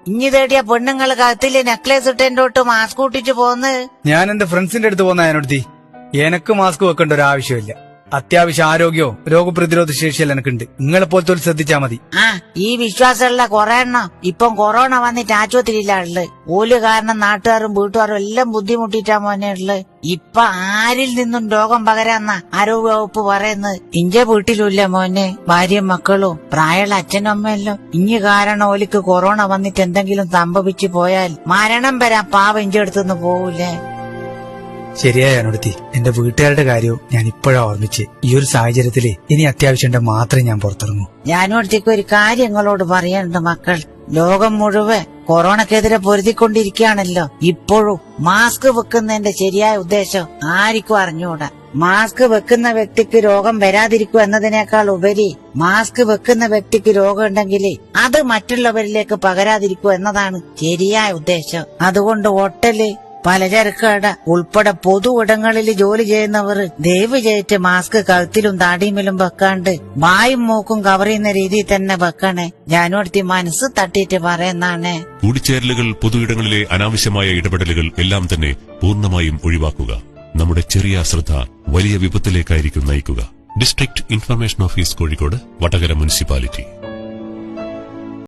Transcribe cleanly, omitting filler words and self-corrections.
ഇഞ്ഞി തേടിയ പെണ്ണുങ്ങൾ കത്തില് നെക്ലേസ് ഇട്ടോട്ട് മാസ്ക് കൂട്ടിട്ട് പോന്ന്. ഞാൻ എന്റെ ഫ്രണ്ട്സിന്റെ അടുത്ത് പോന്ന അതിനടുത്തി എനക്ക് മാസ്ക് വെക്കേണ്ട ഒരു ആവശ്യമില്ല. അത്യാവശ്യം ആരോഗ്യവും രോഗപ്രതിരോധ ശേഷിയെല്ലാം എനിക്കുണ്ട്. നിങ്ങളെ പോലത്തെ ഒരു ശ്രദ്ധിച്ചാ മതി. ഈ വിശ്വാസമുള്ള കൊറേ എണ്ണം ഇപ്പം കൊറോണ വന്നിട്ട് ആശുപത്രിയിലാ ഉള്ളത്. ഓല് കാരണം നാട്ടുകാരും വീട്ടുകാരും എല്ലാം ബുദ്ധിമുട്ടിട്ടാ മോനെ ഉള്ളത്. ഇപ്പൊ ആരിൽ നിന്നും രോഗം പകരാന്ന ആരോഗ്യ വകുപ്പ് പറയുന്നത്. ഇഞ്ചെ വീട്ടിലുമില്ല മോനെ ഭാര്യയും മക്കളും പ്രായമുള്ള അച്ഛനും അമ്മയല്ലോ. ഇഞ്ഞി കാരണം ഓലിക്ക് കൊറോണ വന്നിട്ട് എന്തെങ്കിലും സംഭവിച്ചു പോയാൽ മരണം വരാൻ പാവം ഇഞ്ചെ അടുത്തുനിന്ന് പോവൂലേ. ശരിയായ അനുടുത്തി, എന്റെ വീട്ടുകാരുടെ കാര്യവും ഞാൻ ഇപ്പോഴാ ഓർമ്മിച്ച്. ഈ ഒരു സാഹചര്യത്തില് ഇനി അത്യാവശ്യം മാത്രമേ ഞാൻ പുറത്തിറങ്ങൂ. ഞാനും അടുത്തേക്ക് ഒരു കാര്യങ്ങളോട് പറയാനുണ്ട് മക്കൾ. ലോകം മുഴുവൻ കൊറോണക്കെതിരെ പൊരുതിക്കൊണ്ടിരിക്കുകയാണല്ലോ. ഇപ്പോഴും മാസ്ക് വെക്കുന്നതിന്റെ ശരിയായ ഉദ്ദേശം ആർക്കും അറിഞ്ഞുകൂടാ. മാസ്ക് വെക്കുന്ന വ്യക്തിക്ക് രോഗം വരാതിരിക്കുക എന്നതിനേക്കാൾ ഉപരി മാസ്ക് വെക്കുന്ന വ്യക്തിക്ക് രോഗം ഉണ്ടെങ്കിൽ അത് മറ്റുള്ളവരിലേക്ക് പകരാതിരിക്കുക എന്നതാണ് ശരിയായ ഉദ്ദേശം. അതുകൊണ്ട് ഹോട്ടല്, പലചരക്ക് കട ഉൾപ്പെടെ പൊതു ഇടങ്ങളിൽ ജോലി ചെയ്യുന്നവർ ദയവ് ചെയ്തിട്ട് മാസ്ക് കഴുത്തിലും താടിയുമിലും വെക്കാണ്ട് വായും മൂക്കും കവർ ചെയ്യുന്ന രീതിയിൽ തന്നെ വെക്കണേ. ഞാനോടത്തി മനസ്സ് തട്ടിയിട്ട് പറയുന്നാണ്. കൂടിച്ചേരലുകൾ, പൊതുയിടങ്ങളിലെ അനാവശ്യമായ ഇടപെടലുകൾ എല്ലാം തന്നെ പൂർണ്ണമായും ഒഴിവാക്കുക. നമ്മുടെ ചെറിയ അശ്രദ്ധ വലിയ വിപത്തിലേക്കായിരിക്കും നയിക്കുക. District information office, Kozhikode, Vadakara municipality.